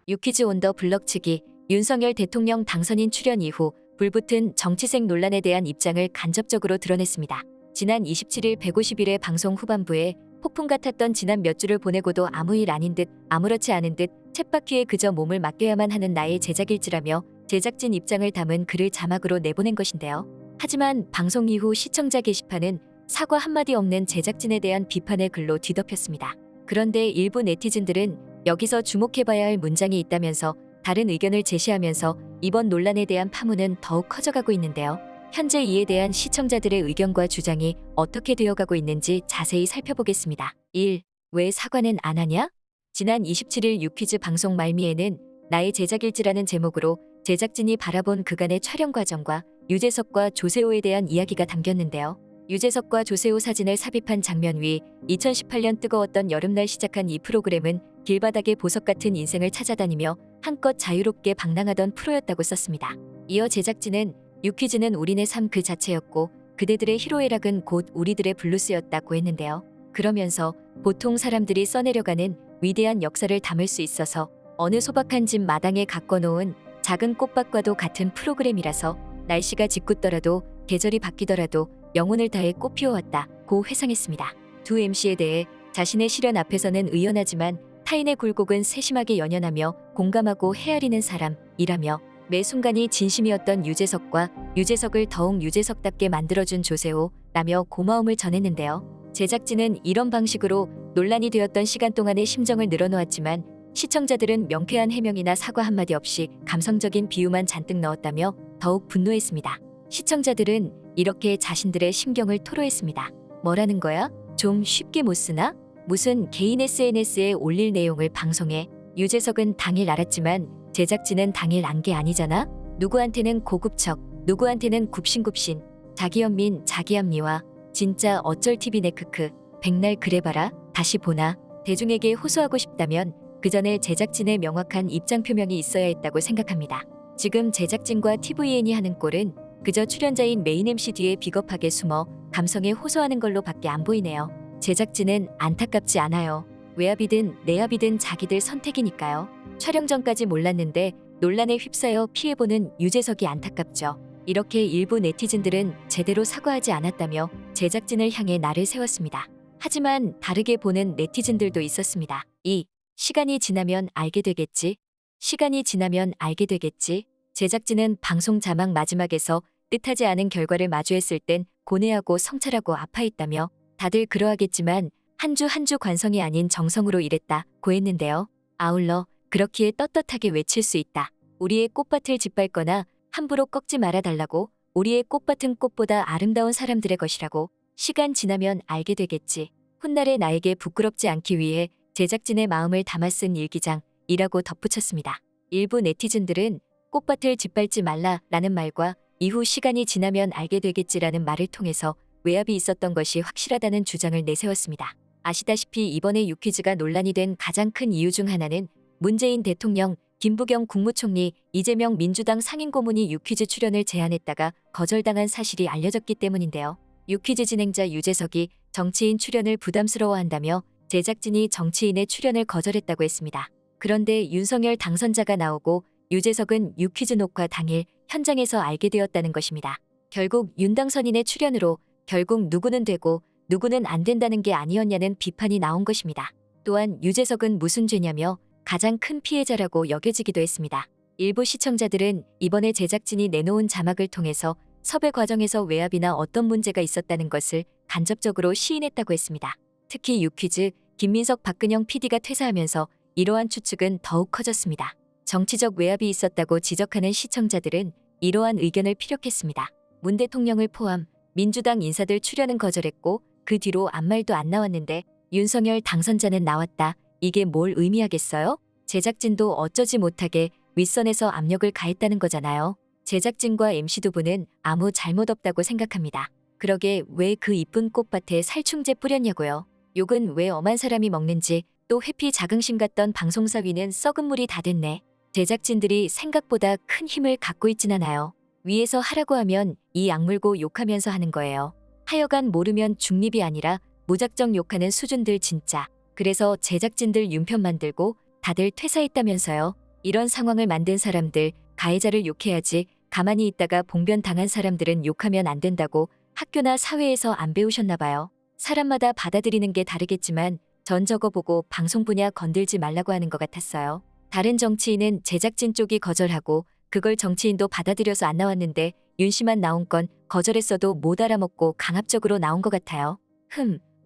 유퀴즈 온 더 블럭 측이 윤석열 대통령 당선인 출연 이후 불붙은 정치색 논란에 대한 입장을 간접적으로 드러냈습니다. 지난 27일 150일의 방송 후반부에 폭풍 같았던 지난 몇 주를 보내고도 아무 일 아닌 듯 아무렇지 않은 듯 쳇바퀴에 그저 몸을 맡겨야만 하는 나의 제작일지라며 제작진 입장을 담은 글을 자막으로 내보낸 것인데요. 하지만 방송 이후 시청자 게시판은 사과 한마디 없는 제작진에 대한 비판의 글로 뒤덮였습니다. 그런데 일부 네티즌들은 여기서 주목해봐야 할 문장이 있다면서 다른 의견을 제시하면서 이번 논란에 대한 파문은 더욱 커져가고 있는데요. 현재 이에 대한 시청자들의 의견과 주장이 어떻게 되어가고 있는지 자세히 살펴보겠습니다. 1. 왜 사과는 안 하냐? 지난 27일 유퀴즈 방송 말미에는 나의 제작일지라는 제목으로 제작진이 바라본 그간의 촬영 과정과 유재석과 조세호에 대한 이야기가 담겼는데요. 유재석과 조세호 사진을 삽입한 장면 위 2018년 뜨거웠던 여름날 시작한 이 프로그램은 길바닥에 보석 같은 인생을 찾아다니며 한껏 자유롭게 방랑하던 프로였다고 썼습니다. 이어 제작진은 유퀴즈는 우리네 삶 그 자체였고 그대들의 희로애락은 곧 우리들의 블루스였다고 했는데요. 그러면서 보통 사람들이 써내려가는 위대한 역사를 담을 수 있어서 어느 소박한 집 마당에 가꿔놓은 작은 꽃밭과도 같은 프로그램이라서 날씨가 짓궂더라도 계절이 바뀌더라도 영혼을 다해 꽃피워왔다고 회상했습니다. 두 MC에 대해 자신의 실현 앞에서는 의연하지만 타인의 굴곡은 세심하게 연연하며 공감하고 헤아리는 사람이라며 매 순간이 진심이었던 유재석과 유재석을 더욱 유재석답게 만들어준 조세호라며 고마움을 전했는데요. 제작진은 이런 방식으로 논란이 되었던 시간 동안의 심정을 늘어놓았지만 시청자들은 명쾌한 해명이나 사과 한마디 없이 감성적인 비유만 잔뜩 넣었다며 더욱 분노했습니다. 시청자들은 이렇게 자신들의 심경을 토로했습니다. 뭐라는 거야? 좀 쉽게 못 쓰나? 무슨 개인 SNS에 올릴 내용을 방송해. 유재석은 당일 알았지만 제작진은 당일 안 게 아니잖아? 누구한테는 고급척, 누구한테는 굽신굽신, 자기연민, 자기합리화, 진짜 어쩔 TV네 크크, 백날 그래봐라, 다시 보나. 대중에게 호소하고 싶다면 그 전에 제작진의 명확한 입장 표명이 있어야 했다고 생각합니다. 지금 제작진과 TVN이 하는 꼴은 그저 출연자인 메인 MC 뒤에 비겁하게 숨어 감성에 호소하는 걸로 밖에 안 보이네요. 제작진은 안타깝지 않아요. 외압이든 내압이든 자기들 선택이니까요. 촬영 전까지 몰랐는데 논란에 휩싸여 피해보는 유재석이 안타깝죠. 이렇게 일부 네티즌들은 제대로 사과하지 않았다며 제작진을 향해 날을 세웠습니다. 하지만 다르게 보는 네티즌들도 있었습니다. 2. 시간이 지나면 알게 되겠지. 시간이 지나면 알게 되겠지. 제작진은 방송 자막 마지막에서 뜻하지 않은 결과를 마주했을 땐 고뇌하고 성찰하고 아파했다며 다들 그러하겠지만 한 주 한 주 관성이 아닌 정성으로 일했다고 했는데요. 아울러 그렇기에 떳떳하게 외칠 수 있다. 우리의 꽃밭을 짓밟거나 함부로 꺾지 말아달라고. 우리의 꽃밭은 꽃보다 아름다운 사람들의 것이라고. 시간 지나면 알게 되겠지. 훗날의 나에게 부끄럽지 않기 위해 제작진의 마음을 담아 쓴 일기장이라고 덧붙였습니다. 일부 네티즌들은 꽃밭을 짓밟지 말라라는 말과 이후 시간이 지나면 알게 되겠지라는 말을 통해서 외압이 있었던 것이 확실하다는 주장을 내세웠습니다. 아시다시피 이번에 유퀴즈가 논란이 된 가장 큰 이유 중 하나는 문재인 대통령, 김부겸 국무총리, 이재명 민주당 상임고문이 유퀴즈 출연을 제안했다가 거절당한 사실이 알려졌기 때문인데요. 유퀴즈 진행자 유재석이 정치인 출연을 부담스러워한다며 제작진이 정치인의 출연을 거절했다고 했습니다. 그런데 윤석열 당선자가 나오고 유재석은 유퀴즈 녹화 당일 현장에서 알게 되었다는 것입니다. 결국 윤 당선인의 출연으로 결국 누구는 되고 누구는 안 된다는 게 아니었냐는 비판이 나온 것입니다. 또한 유재석은 무슨 죄냐며 가장 큰 피해자라고 여겨지기도 했습니다. 일부 시청자들은 이번에 제작진이 내놓은 자막을 통해서 섭외 과정에서 외압이나 어떤 문제가 있었다는 것을 간접적으로 시인했다고 했습니다. 특히 유퀴즈 김민석 박근영 PD가 퇴사하면서 이러한 추측은 더욱 커졌습니다. 정치적 외압이 있었다고 지적하는 시청자들은 이러한 의견을 피력했습니다. 문 대통령을 포함 민주당 인사들 출연은 거절했고 그 뒤로 아무 말도 안 나왔는데 윤석열 당선자는 나왔다. 이게 뭘 의미하겠어요? 제작진도 어쩌지 못하게 윗선에서 압력을 가했다는 거잖아요. 제작진과 MC 두부는 아무 잘못 없다고 생각합니다. 그러게 왜 그 이쁜 꽃밭에 살충제 뿌렸냐고요. 욕은 왜 엄한 사람이 먹는지. 또 회피 자긍심 같던 방송사 위는 썩은 물이 다 됐네. 제작진들이 생각보다 큰 힘을 갖고 있진 않아요. 위에서 하라고 하면 이 악물고 욕하면서 하는 거예요. 하여간 모르면 중립이 아니라 무작정 욕하는 수준들 진짜. 그래서 제작진들 윤편 만들고 다들 퇴사했다면서요. 이런 상황을 만든 사람들, 가해자를 욕해야지 가만히 있다가 봉변당한 사람들은 욕하면 안 된다고 학교나 사회에서 안 배우셨나 봐요. 사람마다 받아들이는 게 다르겠지만 전 저거 보고 방송 분야 건들지 말라고 하는 것 같았어요. 다른 정치인은 제작진 쪽이 거절하고 그걸 정치인도 받아들여서 안 나왔는데 윤 씨만 나온 건 거절했어도 못 알아먹고 강압적으로 나온 것 같아요.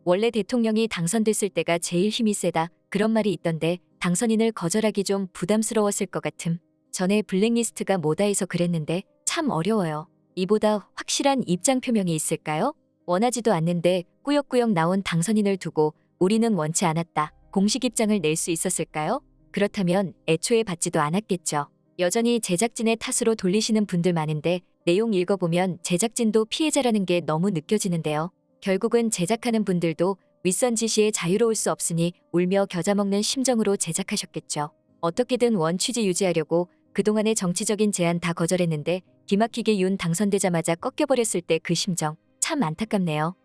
원래 대통령이 당선됐을 때가 제일 힘이 세다 그런 말이 있던데 당선인을 거절하기 좀 부담스러웠을 것 같음. 전에 블랙리스트가 뭐다 해서 그랬는데 참 어려워요. 이보다 확실한 입장 표명이 있을까요? 원하지도 않는데 꾸역꾸역 나온 당선인을 두고 우리는 원치 않았다. 공식 입장을 낼 수 있었을까요? 그렇다면 애초에 받지도 않았겠죠. 여전히 제작진의 탓으로 돌리시는 분들 많은데 내용 읽어보면 제작진도 피해자라는 게 너무 느껴지는데요. 결국은 제작하는 분들도 윗선 지시에 자유로울 수 없으니 울며 겨자 먹는 심정으로 제작하셨겠죠. 어떻게든 원 취지 유지하려고 그동안의 정치적인 제안 다 거절했는데 기막히게 윤 당선되자마자 꺾여버렸을 때 그 심정 참 안타깝네요.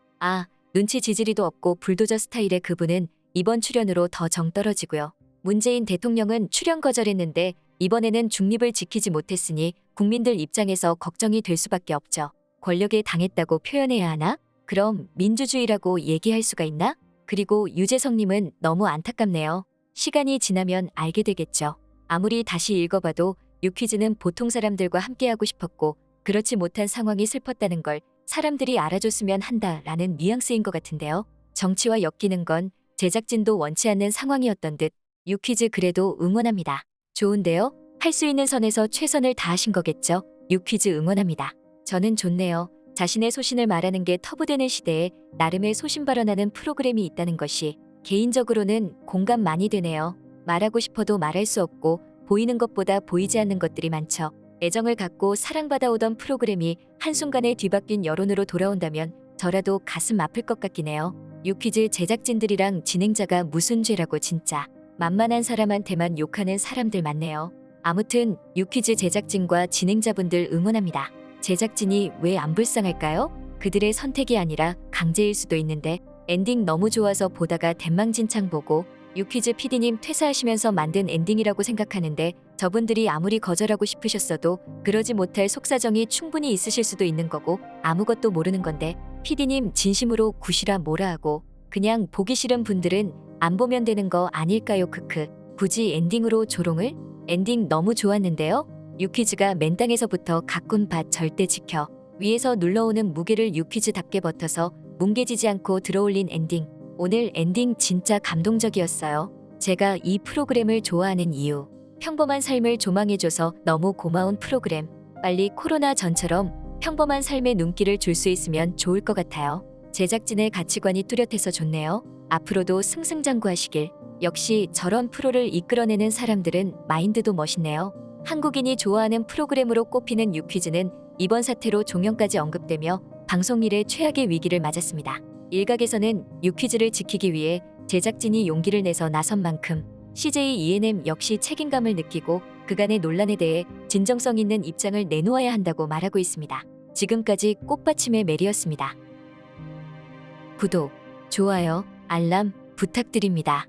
눈치 지지리도 없고 불도저 스타일의 그분은 이번 출연으로 더 정 떨어지고요. 문재인 대통령은 출연 거절했는데 이번에는 중립을 지키지 못했으니 국민들 입장에서 걱정이 될 수밖에 없죠. 권력에 당했다고 표현해야 하나? 그럼 민주주의라고 얘기할 수가 있나? 그리고 유재석님은 너무 안타깝네요. 시간이 지나면 알게 되겠죠. 아무리 다시 읽어봐도 유퀴즈는 보통 사람들과 함께하고 싶었고 그렇지 못한 상황이 슬펐다는 걸 사람들이 알아줬으면 한다라는 뉘앙스인 것 같은데요. 정치와 엮이는 건 제작진도 원치 않는 상황이었던 듯 유퀴즈 그래도 응원합니다. 좋은데요? 할 수 있는 선에서 최선을 다하신 거겠죠? 유퀴즈 응원합니다. 저는 좋네요. 자신의 소신을 말하는 게 터부되는 시대에 나름의 소신 발언하는 프로그램이 있다는 것이 개인적으로는 공감 많이 되네요. 말하고 싶어도 말할 수 없고 보이는 것보다 보이지 않는 것들이 많죠. 애정을 갖고 사랑받아오던 프로그램이 한순간에 뒤바뀐 여론으로 돌아온다면 저라도 가슴 아플 것 같긴 해요. 유퀴즈 제작진들이랑 진행자가 무슨 죄라고 진짜. 만만한 사람한테만 욕하는 사람들 많네요. 아무튼 유퀴즈 제작진과 진행자분들 응원합니다. 제작진이 왜 안 불쌍할까요? 그들의 선택이 아니라 강제일 수도 있는데 엔딩 너무 좋아서 보다가 대망진창 보고 유퀴즈 PD님 퇴사하시면서 만든 엔딩이라고 생각하는데 저분들이 아무리 거절하고 싶으셨어도 그러지 못할 속사정이 충분히 있으실 수도 있는 거고 아무것도 모르는 건데 PD님 진심으로 굿이라 뭐라 하고 그냥 보기 싫은 분들은 안 보면 되는 거 아닐까요? 크크. 굳이 엔딩으로 조롱을? 엔딩 너무 좋았는데요? 유퀴즈가 맨 땅에서부터 가꾼 밭 절대 지켜. 위에서 눌러오는 무게를 유퀴즈답게 버텨서 뭉개지지 않고 들어올린 엔딩. 오늘 엔딩 진짜 감동적이었어요. 제가 이 프로그램을 좋아하는 이유. 평범한 삶을 조망해줘서 너무 고마운 프로그램. 빨리 코로나 전처럼 평범한 삶의 눈길을 줄 수 있으면 좋을 것 같아요. 제작진의 가치관이 뚜렷해서 좋네요. 앞으로도 승승장구하시길. 역시 저런 프로를 이끌어내는 사람들은 마인드도 멋있네요. 한국인이 좋아하는 프로그램으로 꼽히는 유퀴즈는 이번 사태로 종영까지 언급되며 방송 일의 최악의 위기를 맞았습니다. 일각에서는 유퀴즈를 지키기 위해 제작진이 용기를 내서 나선 만큼 CJ ENM 역시 책임감을 느끼고 그간의 논란에 대해 진정성 있는 입장을 내놓아야 한다고 말하고 있습니다. 지금까지 꽃받침의 메리였습니다. 구독, 좋아요, 알람 부탁드립니다.